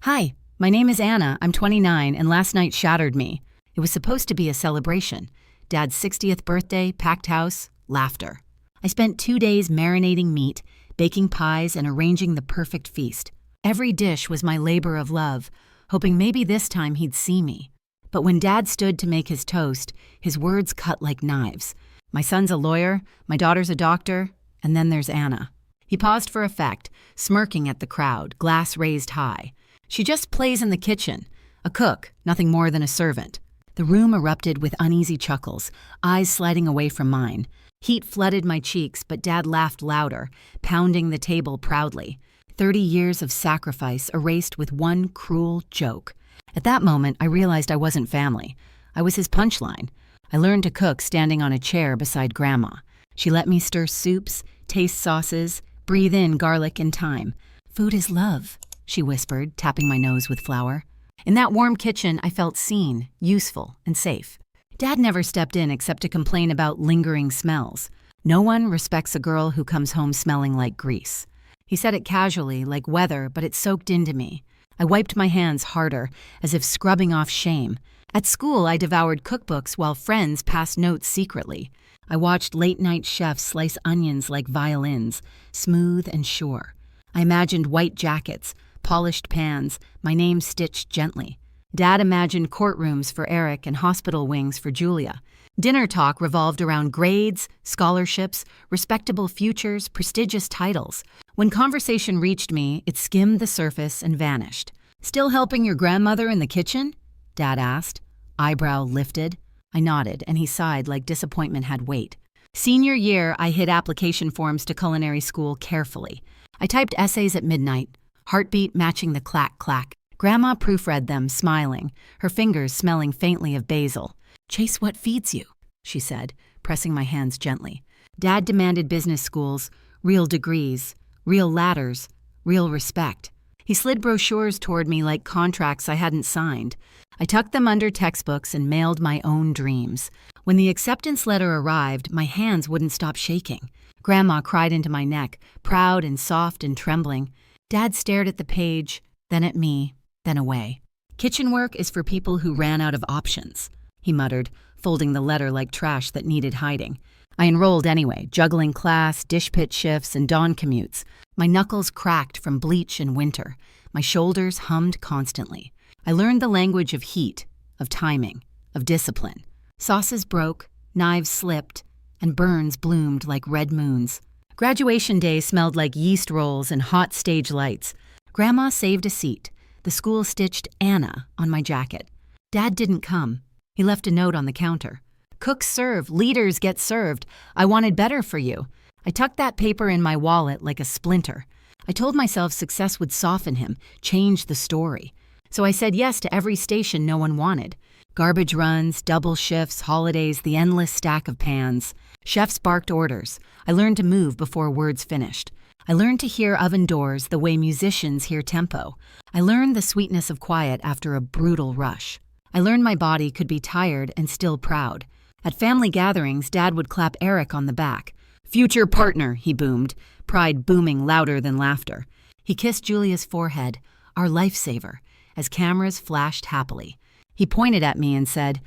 Hi, my name is Anna. I'm 29, and last night shattered me. It was supposed to be a celebration. Dad's 60th birthday, packed house, laughter. I spent 2 days marinating meat, baking pies, and arranging the perfect feast. Every dish was my labor of love, hoping maybe this time he'd see me. But when Dad stood to make his toast, his words cut like knives. My son's a lawyer, my daughter's a doctor, and then there's Anna. He paused for effect, smirking at the crowd, glass raised high. She just plays in the kitchen. A cook, nothing more than a servant. The room erupted with uneasy chuckles, eyes sliding away from mine. Heat flooded my cheeks, but Dad laughed louder, pounding the table proudly. 30 years of sacrifice erased with one cruel joke. At that moment, I realized I wasn't family. I was his punchline. I learned to cook standing on a chair beside Grandma. She let me stir soups, taste sauces, breathe in garlic and thyme. "Food is love," she whispered, tapping my nose with flour. In that warm kitchen, I felt seen, useful, and safe. Dad never stepped in except to complain about lingering smells. No one respects a girl who comes home smelling like grease. He said it casually, like weather, but it soaked into me. I wiped my hands harder, as if scrubbing off shame. At school, I devoured cookbooks while friends passed notes secretly. I watched late-night chefs slice onions like violins, smooth and sure. I imagined white jackets, polished pans, my name stitched gently. Dad imagined courtrooms for Eric and hospital wings for Julia. Dinner talk revolved around grades, scholarships, respectable futures, prestigious titles. When conversation reached me, it skimmed the surface and vanished. "Still helping your grandmother in the kitchen?" Dad asked. Eyebrow lifted. I nodded, and he sighed like disappointment had weight. Senior year, I hid application forms to culinary school carefully. I typed essays at midnight, heartbeat matching the clack-clack. Grandma proofread them, smiling, her fingers smelling faintly of basil. "Chase what feeds you," she said, pressing my hands gently. Dad demanded business schools, real degrees, real ladders, real respect. He slid brochures toward me like contracts I hadn't signed. I tucked them under textbooks and mailed my own dreams. When the acceptance letter arrived, my hands wouldn't stop shaking. Grandma cried into my neck, proud and soft and trembling. Dad stared at the page, then at me, then away. "Kitchen work is for people who ran out of options," he muttered, folding the letter like trash that needed hiding. I enrolled anyway, juggling class, dish pit shifts, and dawn commutes. My knuckles cracked from bleach and winter. My shoulders hummed constantly. I learned the language of heat, of timing, of discipline. Sauces broke, knives slipped, and burns bloomed like red moons. Graduation day smelled like yeast rolls and hot stage lights. Grandma saved a seat. The school stitched Anna on my jacket. Dad didn't come. He left a note on the counter. "Cooks serve, leaders get served. I wanted better for you." I tucked that paper in my wallet like a splinter. I told myself success would soften him, change the story. So I said yes to every station no one wanted. Garbage runs, double shifts, holidays, the endless stack of pans. Chefs barked orders. I learned to move before words finished. I learned to hear oven doors the way musicians hear tempo. I learned the sweetness of quiet after a brutal rush. I learned my body could be tired and still proud. At family gatherings, Dad would clap Eric on the back. "Future partner," he boomed, pride booming louder than laughter. He kissed Julia's forehead, our lifesaver, as cameras flashed happily. He pointed at me and said,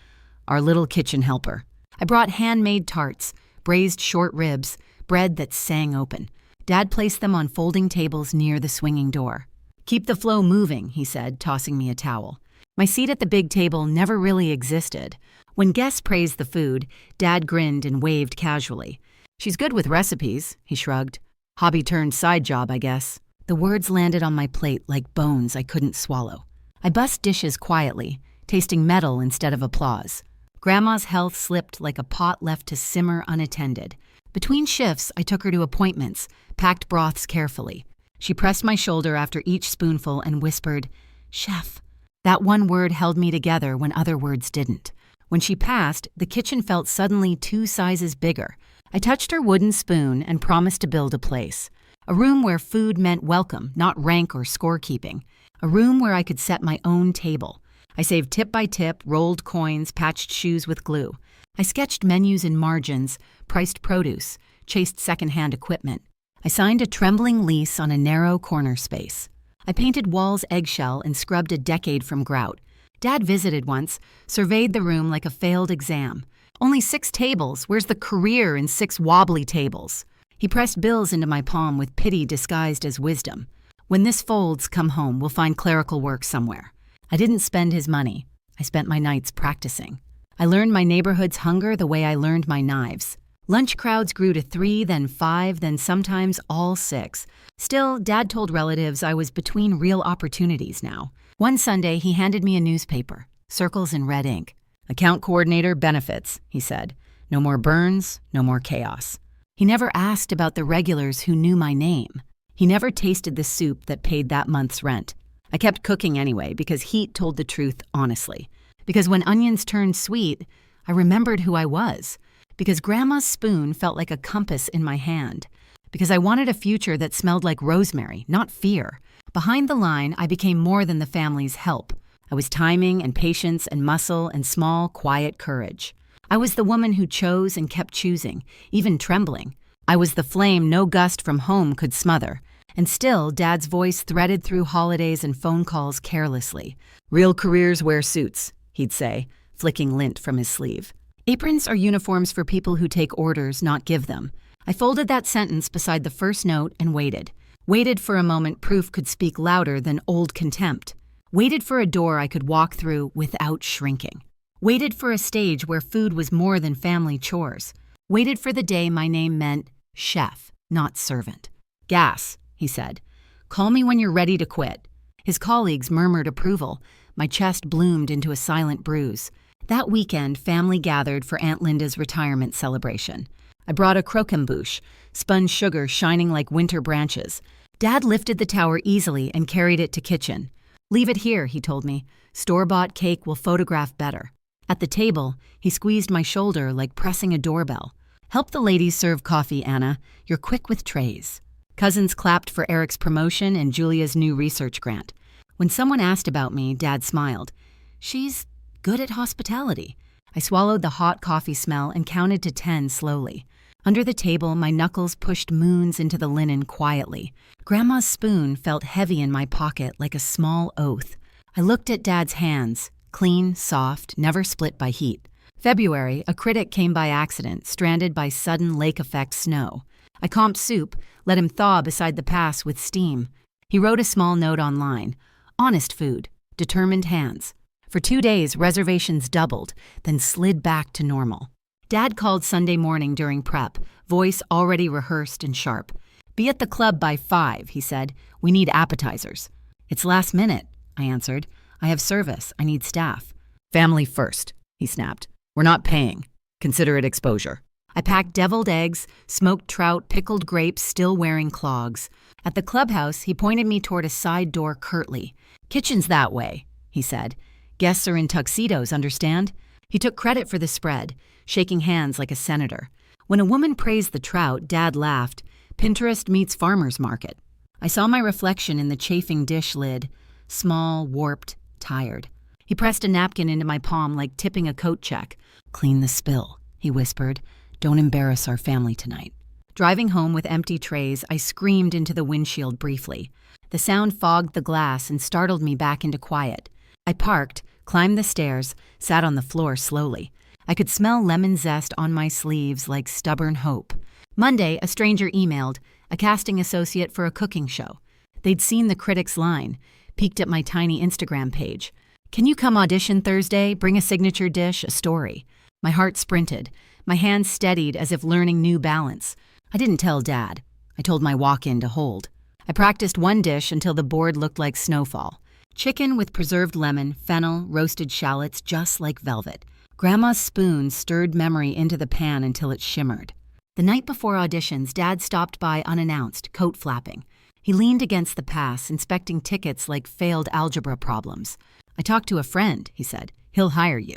"Our little kitchen helper." I brought handmade tarts, braised short ribs, bread that sang open. Dad placed them on folding tables near the swinging door. "Keep the flow moving," he said, tossing me a towel. My seat at the big table never really existed. When guests praised the food, Dad grinned and waved casually. "She's good with recipes," he shrugged. "Hobby turned side job, I guess." The words landed on my plate like bones I couldn't swallow. I bussed dishes quietly, tasting metal instead of applause. Grandma's health slipped like a pot left to simmer unattended. Between shifts, I took her to appointments, packed broths carefully. She pressed my shoulder after each spoonful and whispered, "Chef." That one word held me together when other words didn't. When she passed, the kitchen felt suddenly 2 sizes bigger. I touched her wooden spoon and promised to build a place. A room where food meant welcome, not rank or scorekeeping. A room where I could set my own table. I saved tip by tip, rolled coins, patched shoes with glue. I sketched menus in margins, priced produce, chased secondhand equipment. I signed a trembling lease on a narrow corner space. I painted walls eggshell and scrubbed a decade from grout. Dad visited once, surveyed the room like a failed exam. Only 6 tables, where's the career in 6 wobbly tables? He pressed bills into my palm with pity disguised as wisdom. When this folds, come home, we'll find clerical work somewhere. I didn't spend his money. I spent my nights practicing. I learned my neighborhood's hunger the way I learned my knives. Lunch crowds grew to 3, then 5, then sometimes all 6. Still, Dad told relatives I was between real opportunities now. One Sunday, he handed me a newspaper, circles in red ink. Account coordinator, benefits, he said. No more burns, no more chaos. He never asked about the regulars who knew my name. He never tasted the soup that paid that month's rent. I kept cooking anyway because heat told the truth honestly. Because when onions turned sweet, I remembered who I was. Because Grandma's spoon felt like a compass in my hand. Because I wanted a future that smelled like rosemary, not fear. Behind the line, I became more than the family's help. I was timing and patience and muscle and small, quiet courage. I was the woman who chose and kept choosing, even trembling. I was the flame no gust from home could smother. And still, Dad's voice threaded through holidays and phone calls carelessly. Real careers wear suits, he'd say, flicking lint from his sleeve. Aprons are uniforms for people who take orders, not give them. I folded that sentence beside the first note and waited. Waited for a moment proof could speak louder than old contempt. Waited for a door I could walk through without shrinking. Waited for a stage where food was more than family chores. Waited for the day my name meant chef, not servant. Gas, he said. Call me when you're ready to quit. His colleagues murmured approval. My chest bloomed into a silent bruise. That weekend, family gathered for Aunt Linda's retirement celebration. I brought a croquembouche, spun sugar shining like winter branches. Dad lifted the tower easily and carried it to kitchen. Leave it here, he told me. Store-bought cake will photograph better. At the table, he squeezed my shoulder like pressing a doorbell. Help the ladies serve coffee, Anna. You're quick with trays. Cousins clapped for Eric's promotion and Julia's new research grant. When someone asked about me, Dad smiled. She's good at hospitality. I swallowed the hot coffee smell and counted to 10 slowly. Under the table, my knuckles pushed moons into the linen quietly. Grandma's spoon felt heavy in my pocket like a small oath. I looked at Dad's hands, clean, soft, never split by heat. February, a critic came by accident, stranded by sudden lake-effect snow. I comped soup, let him thaw beside the pass with steam. He wrote a small note online. Honest food, determined hands. For 2 days, reservations doubled, then slid back to normal. Dad called Sunday morning during prep, voice already rehearsed and sharp. Be at the club by 5, he said. We need appetizers. It's last minute, I answered. I have service. I need staff. Family first, he snapped. We're not paying. Consider it exposure. I packed deviled eggs, smoked trout, pickled grapes, still wearing clogs. At the clubhouse, he pointed me toward a side door curtly. Kitchen's that way, he said. Guests are in tuxedos, understand? He took credit for the spread, shaking hands like a senator. When a woman praised the trout, Dad laughed. Pinterest meets farmer's market. I saw my reflection in the chafing dish lid. Small, warped, tired. He pressed a napkin into my palm like tipping a coat check. Clean the spill, he whispered. Don't embarrass our family tonight. Driving home with empty trays, I screamed into the windshield briefly. The sound fogged the glass and startled me back into quiet. I parked, climbed the stairs, sat on the floor slowly. I could smell lemon zest on my sleeves like stubborn hope. Monday, a stranger emailed, a casting associate for a cooking show. They'd seen the critic's line, peeked at my tiny Instagram page. Can you come audition Thursday? Bring a signature dish, a story. My heart sprinted. My hands steadied as if learning new balance. I didn't tell Dad. I told my walk-in to hold. I practiced one dish until the board looked like snowfall. Chicken with preserved lemon, fennel, roasted shallots, just like velvet. Grandma's spoon stirred memory into the pan until it shimmered. The night before auditions, Dad stopped by unannounced, coat flapping. He leaned against the pass, inspecting tickets like failed algebra problems. I talked to a friend, he said. He'll hire you.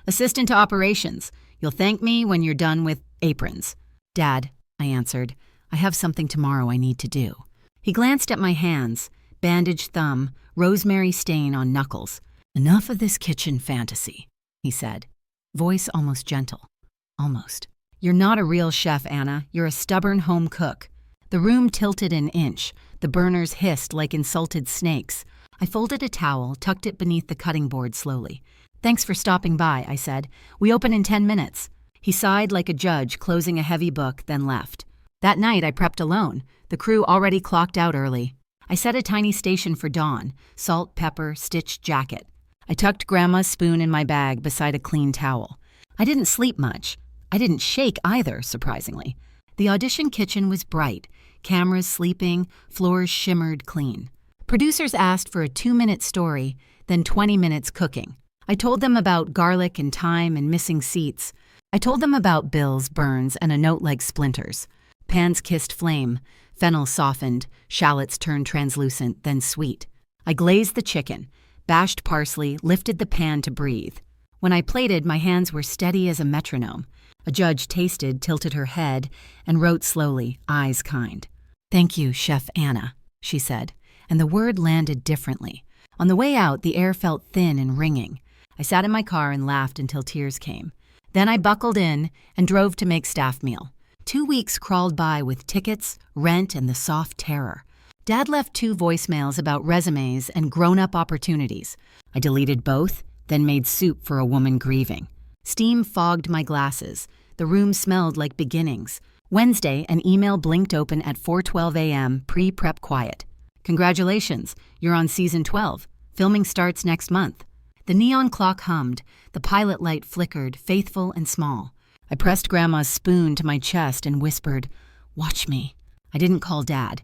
Assistant to operations. You'll thank me when you're done with aprons. Dad, I answered, I have something tomorrow I need to do. He glanced at my hands, bandaged thumb, rosemary stain on knuckles. Enough of this kitchen fantasy, he said, voice almost gentle. Almost. You're not a real chef, Anna. You're a stubborn home cook. The room tilted an inch. The burners hissed like insulted snakes. I folded a towel, tucked it beneath the cutting board slowly. "Thanks for stopping by," I said. "We open in 10 minutes. He sighed like a judge closing a heavy book, then left. That night I prepped alone. The crew already clocked out early. I set a tiny station for dawn, salt, pepper, stitched jacket. I tucked Grandma's spoon in my bag beside a clean towel. I didn't sleep much. I didn't shake either, surprisingly. The audition kitchen was bright, cameras sleeping, floors shimmered clean. Producers asked for a 2-minute story, then 20 minutes cooking. I told them about garlic and thyme and missing seats. I told them about bills, burns, and a note like splinters. Pans kissed flame, fennel softened, shallots turned translucent, then sweet. I glazed the chicken, bashed parsley, lifted the pan to breathe. When I plated, my hands were steady as a metronome. A judge tasted, tilted her head, and wrote slowly, eyes kind. "Thank you, Chef Anna," she said, and the word landed differently. On the way out, the air felt thin and ringing. I sat in my car and laughed until tears came. Then I buckled in and drove to make staff meal. 2 weeks crawled by with tickets, rent, and the soft terror. Dad left 2 voicemails about resumes and grown-up opportunities. I deleted both, then made soup for a woman grieving. Steam fogged my glasses. The room smelled like beginnings. Wednesday, an email blinked open at 4:12 a.m., pre-prep quiet. "Congratulations, you're on season 12. Filming starts next month." The neon clock hummed. The pilot light flickered, faithful and small. I pressed Grandma's spoon to my chest and whispered, "Watch me." I didn't call Dad.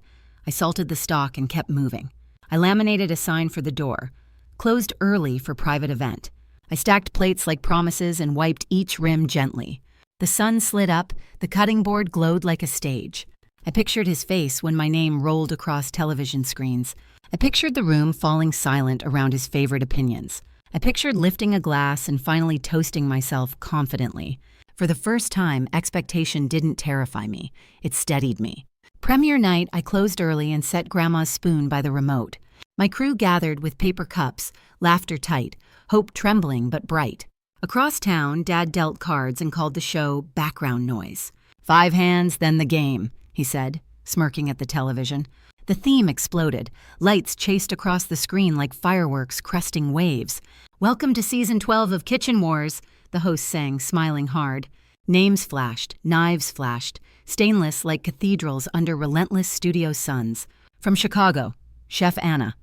I salted the stock and kept moving. I laminated a sign for the door. Closed early for private event. I stacked plates like promises and wiped each rim gently. The sun slid up, the cutting board glowed like a stage. I pictured his face when my name rolled across television screens. I pictured the room falling silent around his favorite opinions. I pictured lifting a glass and finally toasting myself confidently. For the first time, expectation didn't terrify me. It steadied me. Premiere night, I closed early and set Grandma's spoon by the remote. My crew gathered with paper cups, laughter tight, hope trembling but bright. Across town, Dad dealt cards and called the show background noise. 5 hands, then the game, he said, smirking at the television. The theme exploded. Lights chased across the screen like fireworks cresting waves. "Welcome to season 12 of Kitchen Wars," the host sang, smiling hard. Names flashed, knives flashed, stainless like cathedrals under relentless studio suns. From Chicago, Chef Anna.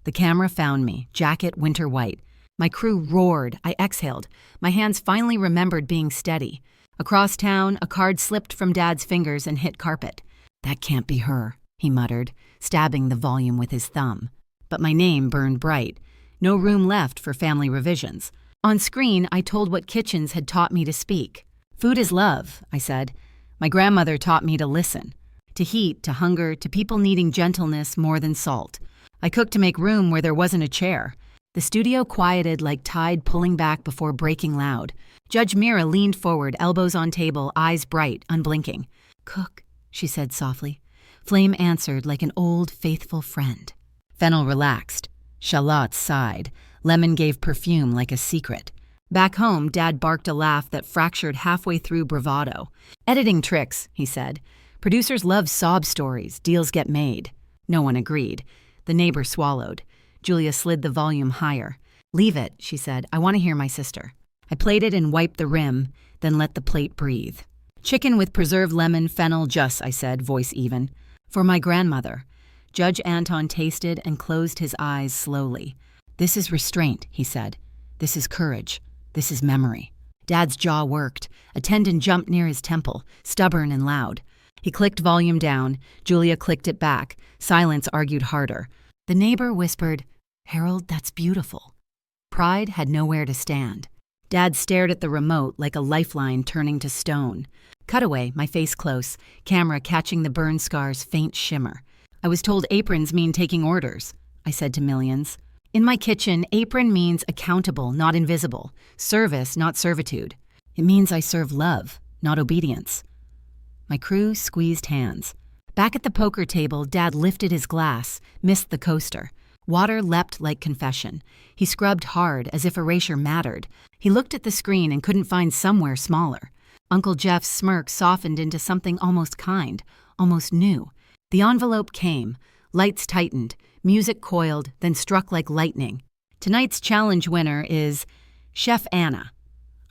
The camera found me, jacket winter white. My crew roared. I exhaled. My hands finally remembered being steady. Across town, a card slipped from Dad's fingers and hit carpet. "That can't be her," he muttered, stabbing the volume with his thumb. But my name burned bright. No room left for family revisions. On screen, I told what kitchens had taught me to speak. "Food is love," I said. "My grandmother taught me to listen. To heat, to hunger, to people needing gentleness more than salt. I cooked to make room where there wasn't a chair." The studio quieted like tide pulling back before breaking loud. Judge Mira leaned forward, elbows on table, eyes bright, unblinking. "Cook," she said softly. Flame answered like an old, faithful friend. Fennel relaxed. Shallots sighed. Lemon gave perfume like a secret. Back home, Dad barked a laugh that fractured halfway through bravado. "Editing tricks," he said. "Producers love sob stories. Deals get made." No one agreed. The neighbor swallowed. Julia slid the volume higher. "Leave it," she said. "I want to hear my sister." I plated and wiped the rim, then let the plate breathe. "Chicken with preserved lemon, fennel, just," I said, voice even. "For my grandmother." Judge Anton tasted and closed his eyes slowly. "This is restraint," he said. "This is courage. This is memory." Dad's jaw worked. A tendon jumped near his temple, stubborn and loud. He clicked volume down. Julia clicked it back. Silence argued harder. The neighbor whispered, "Harold, that's beautiful." Pride had nowhere to stand. Dad stared at the remote like a lifeline turning to stone. Cutaway, my face close, camera catching the burn scar's faint shimmer. "I was told aprons mean taking orders," I said to millions. "In my kitchen, apron means accountable, not invisible. Service, not servitude. It means I serve love, not obedience." My crew squeezed hands. Back at the poker table, Dad lifted his glass, missed the coaster. Water leapt like confession. He scrubbed hard, as if erasure mattered. He looked at the screen and couldn't find somewhere smaller. Uncle Jeff's smirk softened into something almost kind, almost new. The envelope came. Lights tightened. Music coiled, then struck like lightning. Tonight's challenge winner is Chef Anna.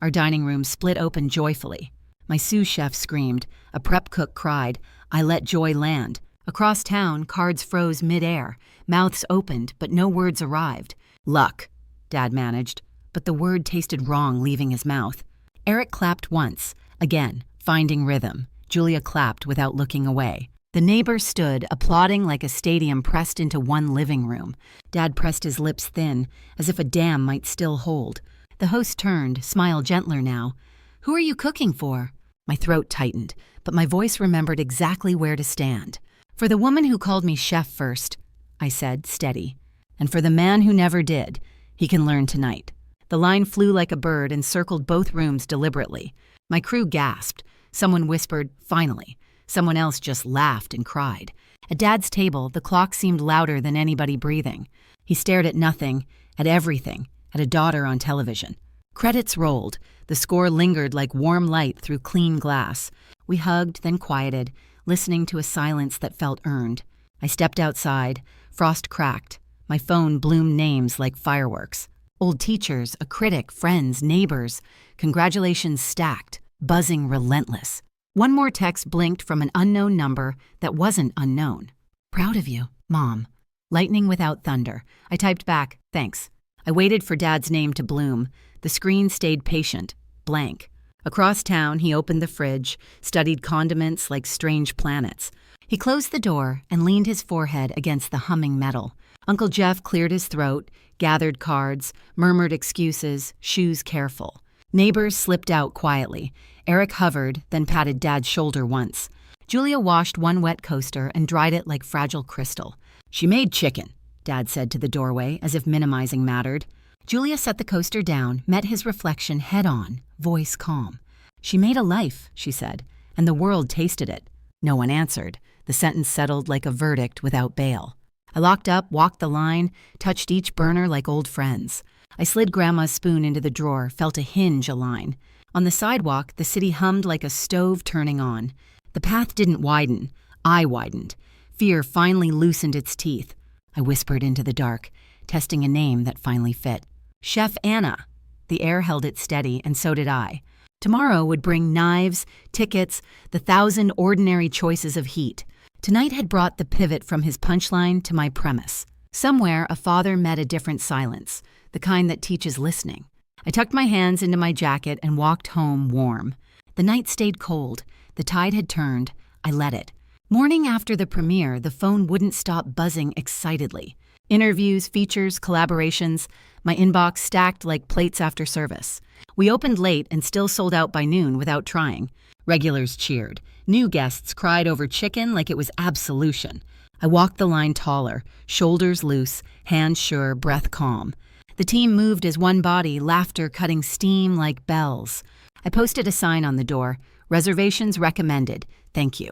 Our dining room split open joyfully. My sous chef screamed. A prep cook cried. I let joy land. Across town, cards froze mid-air. Mouths opened, but no words arrived. Luck, Dad managed, but the word tasted wrong leaving his mouth. Eric clapped once. Again, finding rhythm. Julia clapped without looking away. The neighbor stood, applauding like a stadium pressed into one living room. Dad pressed his lips thin, as if a dam might still hold. The host turned, smiled gentler now. Who are you cooking for? My throat tightened, but my voice remembered exactly where to stand. For the woman who called me chef first, I said, steady. And for the man who never did, he can learn tonight. The line flew like a bird and circled both rooms deliberately. My crew gasped. Someone whispered, finally. Someone else just laughed and cried. At Dad's table, the clock seemed louder than anybody breathing. He stared at nothing, at everything, at a daughter on television. Credits rolled. The score lingered like warm light through clean glass. We hugged, then quieted, listening to a silence that felt earned. I stepped outside. Frost cracked. My phone bloomed names like fireworks. Old teachers, a critic, friends, neighbors. Congratulations stacked, buzzing relentless. One more text blinked from an unknown number that wasn't unknown. Proud of you, Mom. Lightning without thunder. I typed back, thanks. I waited for Dad's name to bloom. The screen stayed patient, blank. Across town, he opened the fridge, studied condiments like strange planets. He closed the door and leaned his forehead against the humming metal. Uncle Jeff cleared his throat, gathered cards, murmured excuses, shoes careful. Neighbors slipped out quietly. Eric hovered, then patted Dad's shoulder once. Julia washed one wet coaster and dried it like fragile crystal. She made chicken, Dad said to the doorway, as if minimizing mattered. Julia set the coaster down, met his reflection head-on, voice calm. She made a life, she said, and the world tasted it. No one answered. The sentence settled like a verdict without bail. I locked up, walked the line, touched each burner like old friends. I slid Grandma's spoon into the drawer, felt a hinge align. On the sidewalk, the city hummed like a stove turning on. The path didn't widen. I widened. Fear finally loosened its teeth. I whispered into the dark, testing a name that finally fit. Chef Anna. The air held it steady, and so did I. Tomorrow would bring knives, tickets, the 1,000 ordinary choices of heat. Tonight had brought the pivot from his punchline to my premise. Somewhere, a father met a different silence, the kind that teaches listening. I tucked my hands into my jacket and walked home warm. The night stayed cold. The tide had turned. I let it. Morning after the premiere, the phone wouldn't stop buzzing excitedly. Interviews, features, collaborations, my inbox stacked like plates after service. We opened late and still sold out by noon without trying. Regulars cheered. New guests cried over chicken like it was absolution. I walked the line taller, shoulders loose, hands sure, breath calm. The team moved as one body, laughter cutting steam like bells. I posted a sign on the door, reservations recommended, thank you.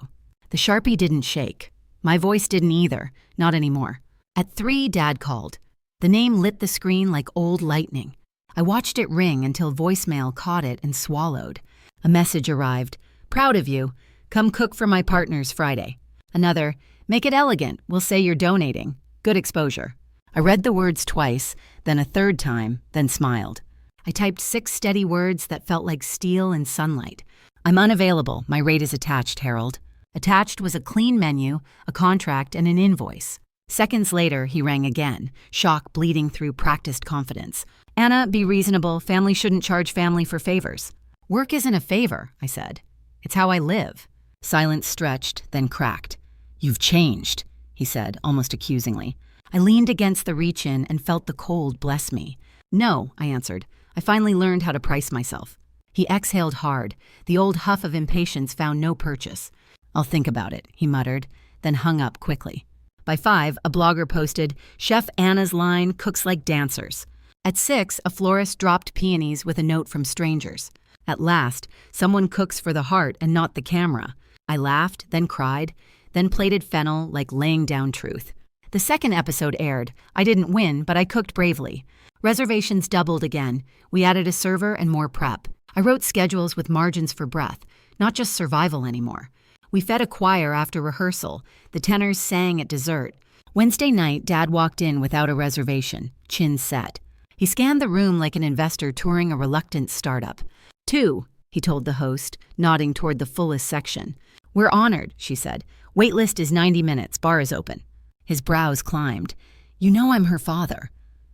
The Sharpie didn't shake. My voice didn't either, not anymore. At 3, Dad called. The name lit the screen like old lightning. I watched it ring until voicemail caught it and swallowed. A message arrived. Proud of you. Come cook for my partners Friday. Another, make it elegant. We'll say you're donating. Good exposure. I read the words twice, then a third time, then smiled. I typed 6 steady words that felt like steel and sunlight. I'm unavailable. My rate is attached, Harold. Attached was a clean menu, a contract, and an invoice. Seconds later, he rang again, shock bleeding through practiced confidence. Anna, be reasonable. Family shouldn't charge family for favors. Work isn't a favor, I said. It's how I live. Silence stretched, then cracked. You've changed, he said, almost accusingly. I leaned against the reach-in and felt the cold bless me. No, I answered. I finally learned how to price myself. He exhaled hard. The old huff of impatience found no purchase. I'll think about it, he muttered, then hung up quickly. By 5, a blogger posted, Chef Anna's line cooks like dancers. At 6, a florist dropped peonies with a note from strangers. At last, someone cooks for the heart and not the camera. I laughed, then cried, then plated fennel like laying down truth. The second episode aired. I didn't win, but I cooked bravely. Reservations doubled again. We added a server and more prep. I wrote schedules with margins for breath, not just survival anymore. We fed a choir after rehearsal. The tenors sang at dessert. Wednesday night, Dad walked in without a reservation, chin set. He scanned the room like an investor touring a reluctant startup. 2, he told the host, nodding toward the fullest section. We're honored, she said. Waitlist is 90 minutes, bar is open. His brows climbed. You know I'm her father.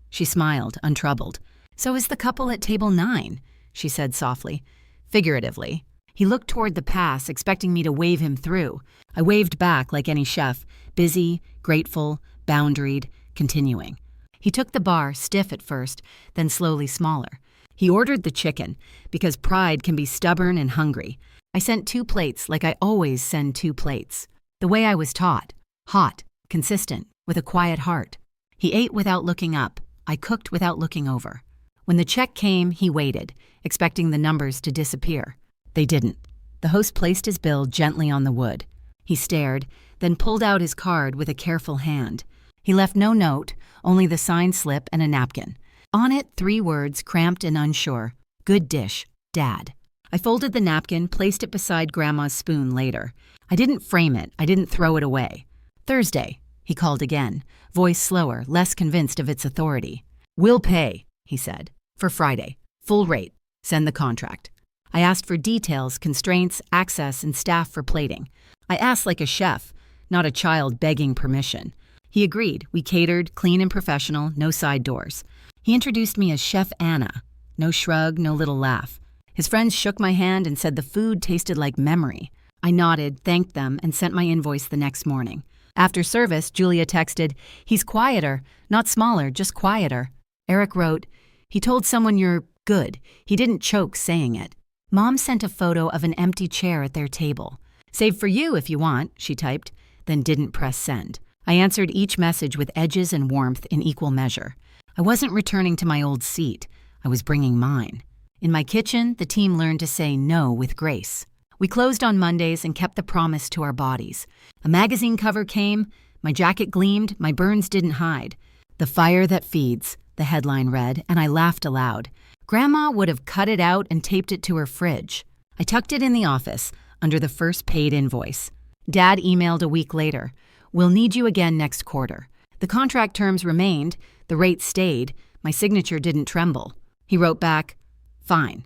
She smiled, untroubled. So is the couple at table 9, she said softly. Figuratively. He looked toward the pass, expecting me to wave him through. I waved back like any chef, busy, grateful, boundaried, continuing. He took the bar, stiff at first, then slowly smaller. He ordered the chicken, because pride can be stubborn and hungry. I sent 2 plates like I always send 2 plates. The way I was taught. Hot, consistent, with a quiet heart. He ate without looking up. I cooked without looking over. When the check came, he waited, expecting the numbers to disappear. They didn't. The host placed his bill gently on the wood. He stared, then pulled out his card with a careful hand. He left no note, only the signed slip and a napkin. On it, 3 words, cramped and unsure. Good dish, Dad. I folded the napkin, placed it beside Grandma's spoon later. I didn't frame it. I didn't throw it away. Thursday, he called again, voice slower, less convinced of its authority. We'll pay, he said. For Friday. Full rate. Send the contract. I asked for details, constraints, access, and staff for plating. I asked like a chef, not a child begging permission. He agreed. We catered, clean and professional, no side doors. He introduced me as Chef Anna. No shrug, no little laugh. His friends shook my hand and said the food tasted like memory. I nodded, thanked them, and sent my invoice the next morning. After service, Julia texted, he's quieter, not smaller, just quieter. Eric wrote, he told someone you're good. He didn't choke saying it. Mom sent a photo of an empty chair at their table. Save for you if you want, she typed, then didn't press send. I answered each message with edges and warmth in equal measure. I wasn't returning to my old seat. I was bringing mine. In my kitchen, the team learned to say no with grace. We closed on Mondays and kept the promise to our bodies. A magazine cover came, my jacket gleamed, my burns didn't hide. The fire that feeds, the headline read, and I laughed aloud. Grandma would have cut it out and taped it to her fridge. I tucked it in the office, under the first paid invoice. Dad emailed a week later. We'll need you again next quarter. The contract terms remained, the rate stayed, my signature didn't tremble. He wrote back, fine.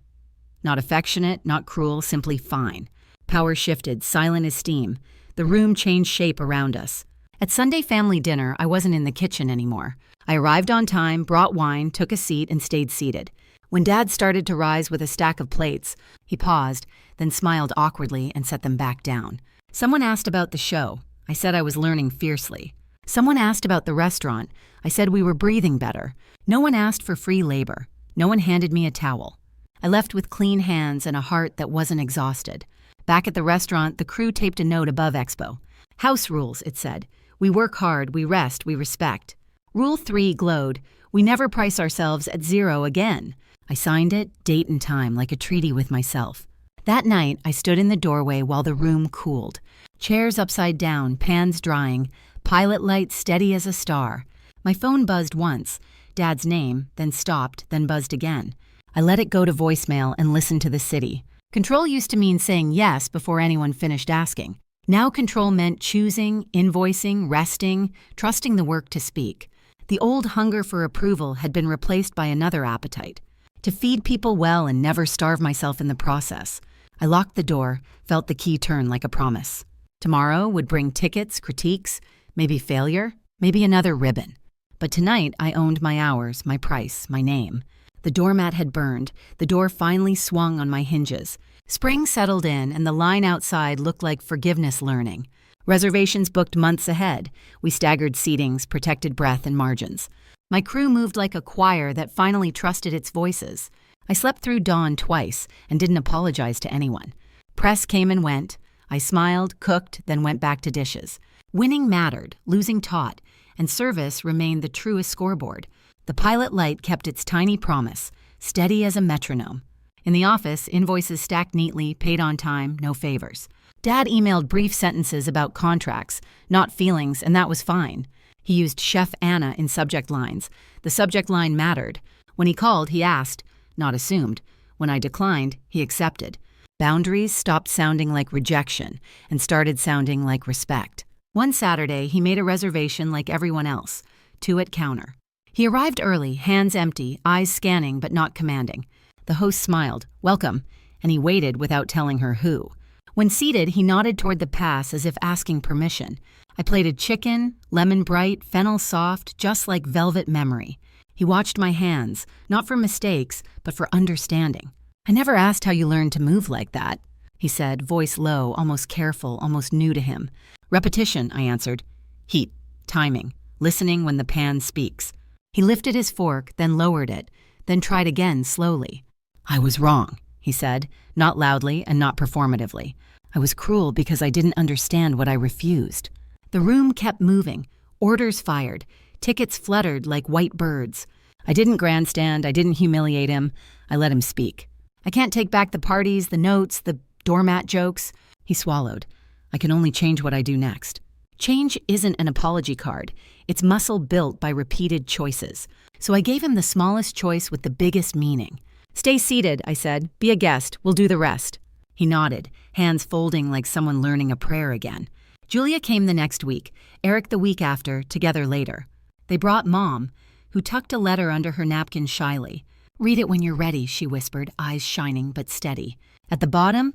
Not affectionate, not cruel, simply fine. Power shifted, silent as steam. The room changed shape around us. At Sunday family dinner, I wasn't in the kitchen anymore. I arrived on time, brought wine, took a seat, and stayed seated. When Dad started to rise with a stack of plates, he paused, then smiled awkwardly and set them back down. Someone asked about the show. I said I was learning fiercely. Someone asked about the restaurant. I said we were breathing better. No one asked for free labor. No one handed me a towel. I left with clean hands and a heart that wasn't exhausted. Back at the restaurant, the crew taped a note above Expo. House rules, it said. We work hard, we rest, we respect. Rule 3 glowed. We never price ourselves at 0 again. I signed it, date and time, like a treaty with myself. That night, I stood in the doorway while the room cooled. Chairs upside down, pans drying, pilot light steady as a star. My phone buzzed once, Dad's name, then stopped, then buzzed again. I let it go to voicemail and listened to the city. Control used to mean saying yes before anyone finished asking. Now control meant choosing, invoicing, resting, trusting the work to speak. The old hunger for approval had been replaced by another appetite. To feed people well and never starve myself in the process. I locked the door, felt the key turn like a promise. Tomorrow would bring tickets, critiques, maybe failure, maybe another ribbon. But tonight I owned my hours, my price, my name. The doormat had burned, the door finally swung on my hinges. Spring settled in and the line outside looked like forgiveness learning. Reservations booked months ahead. We staggered seatings, protected breath and margins. My crew moved like a choir that finally trusted its voices. I slept through dawn twice and didn't apologize to anyone. Press came and went. I smiled, cooked, then went back to dishes. Winning mattered, losing taught, and service remained the truest scoreboard. The pilot light kept its tiny promise, steady as a metronome. In the office, invoices stacked neatly, paid on time, no favors. Dad emailed brief sentences about contracts, not feelings, and that was fine. He used Chef Anna in subject lines. The subject line mattered. When he called, he asked, not assumed. When I declined, he accepted. Boundaries stopped sounding like rejection and started sounding like respect. One Saturday, he made a reservation like everyone else, 2 at counter. He arrived early, hands empty, eyes scanning but not commanding. The host smiled, "Welcome," and he waited without telling her who. When seated, he nodded toward the pass as if asking permission. I plated chicken, lemon bright, fennel soft, just like velvet memory. He watched my hands, not for mistakes, but for understanding. "I never asked how you learned to move like that," he said, voice low, almost careful, almost new to him. "Repetition," I answered. "Heat, timing, listening when the pan speaks." He lifted his fork, then lowered it, then tried again slowly. "I was wrong," he said, not loudly and not performatively. "I was cruel because I didn't understand what I refused." The room kept moving, orders fired, tickets fluttered like white birds. I didn't grandstand, I didn't humiliate him, I let him speak. "I can't take back the parties, the notes, the doormat jokes." He swallowed. "I can only change what I do next." Change isn't an apology card. It's muscle built by repeated choices. So I gave him the smallest choice with the biggest meaning. "Stay seated," I said. "Be a guest. We'll do the rest." He nodded, hands folding like someone learning a prayer again. Julia came the next week, Eric the week after, together later. They brought Mom, who tucked a letter under her napkin shyly. "Read it when you're ready," she whispered, eyes shining but steady. At the bottom,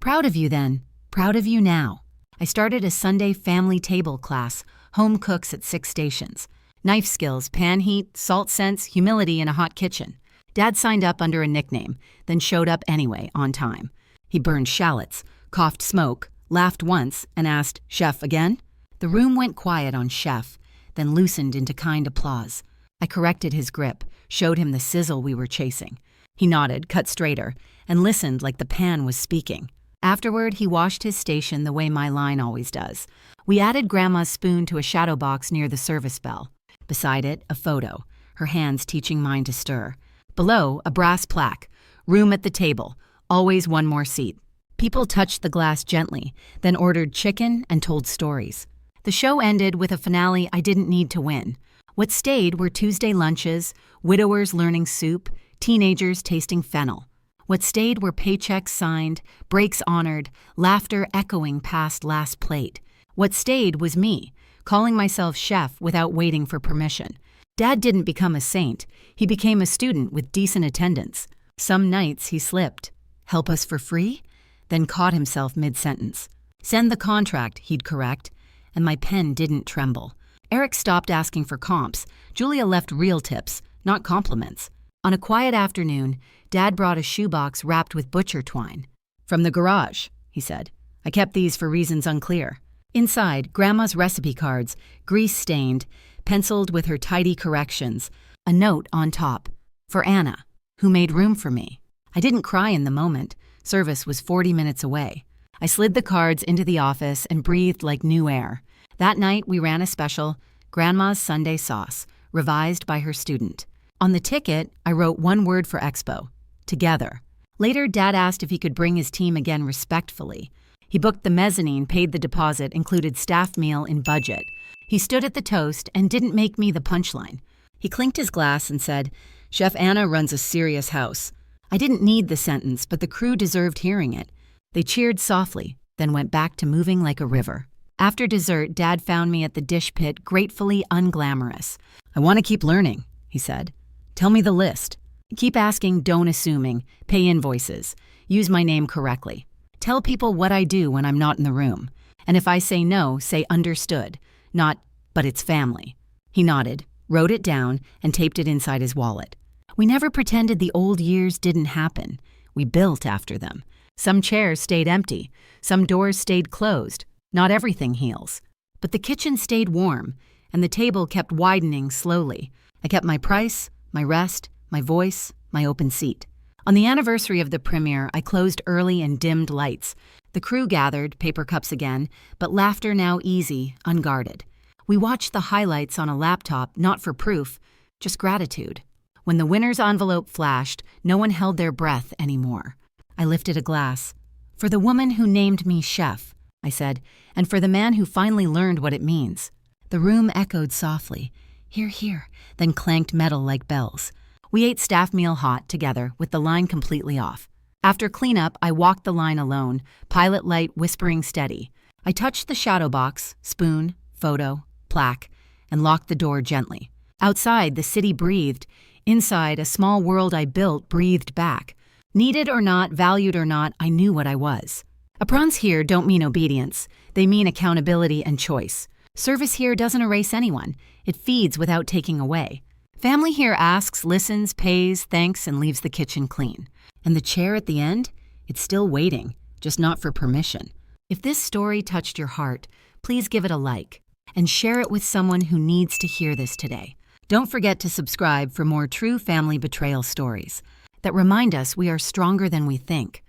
"Proud of you then. Proud of you now." I started a Sunday family table class, home cooks at 6 stations. Knife skills, pan heat, salt sense, humility in a hot kitchen. Dad signed up under a nickname, then showed up anyway, on time. He burned shallots, coughed smoke, laughed once, and asked, "Chef again?" The room went quiet on chef, then loosened into kind applause. I corrected his grip, showed him the sizzle we were chasing. He nodded, cut straighter, and listened like the pan was speaking. Afterward, he washed his station the way my line always does. We added Grandma's spoon to a shadow box near the service bell. Beside it, a photo, her hands teaching mine to stir. Below, a brass plaque, "Room at the table, always one more seat." People touched the glass gently, then ordered chicken and told stories. The show ended with a finale I didn't need to win. What stayed were Tuesday lunches, widowers learning soup, teenagers tasting fennel. What stayed were paychecks signed, breaks honored, laughter echoing past last plate. What stayed was me, calling myself chef without waiting for permission. Dad didn't become a saint. He became a student with decent attendance. Some nights he slipped. "Help us for free?" Then caught himself mid-sentence. "Send the contract," he'd correct, and my pen didn't tremble. Eric stopped asking for comps. Julia left real tips, not compliments. On a quiet afternoon, Dad brought a shoebox wrapped with butcher twine. "From the garage," he said. "I kept these for reasons unclear." Inside, Grandma's recipe cards, grease-stained, penciled with her tidy corrections, a note on top, "For Anna, who made room for me." I didn't cry in the moment. Service was 40 minutes away. I slid the cards into the office and breathed like new air. That night, we ran a special, Grandma's Sunday Sauce, revised by her student. On the ticket, I wrote one word for Expo, together. Later, Dad asked if he could bring his team again respectfully. He booked the mezzanine, paid the deposit, included staff meal in budget. He stood at the toast and didn't make me the punchline. He clinked his glass and said, "Chef Anna runs a serious house." I didn't need the sentence, but the crew deserved hearing it. They cheered softly, then went back to moving like a river. After dessert, Dad found me at the dish pit, gratefully unglamorous. "I want to keep learning," he said. "Tell me the list. Keep asking, don't assuming. Pay invoices. Use my name correctly. Tell people what I do when I'm not in the room. And if I say no, say understood, not, but it's family." He nodded, wrote it down, and taped it inside his wallet. We never pretended the old years didn't happen. We built after them. Some chairs stayed empty. Some doors stayed closed. Not everything heals. But the kitchen stayed warm, and the table kept widening slowly. I kept my price, my rest, my voice, my open seat. On the anniversary of the premiere, I closed early and dimmed lights. The crew gathered, paper cups again, but laughter now easy, unguarded. We watched the highlights on a laptop, not for proof, just gratitude. When the winner's envelope flashed, no one held their breath anymore. I lifted a glass. "For the woman who named me chef," I said, "and for the man who finally learned what it means." The room echoed softly, "Hear, hear," then clanked metal like bells. We ate staff meal hot together with the line completely off. After cleanup, I walked the line alone, pilot light whispering steady. I touched the shadow box, spoon, photo, plaque, and locked the door gently. Outside, the city breathed. Inside, a small world I built breathed back. Needed or not, valued or not, I knew what I was. Aprons here don't mean obedience. They mean accountability and choice. Service here doesn't erase anyone. It feeds without taking away. Family here asks, listens, pays, thanks, and leaves the kitchen clean. And the chair at the end? It's still waiting, just not for permission. If this story touched your heart, please give it a like and share it with someone who needs to hear this today. Don't forget to subscribe for more true family betrayal stories that remind us we are stronger than we think.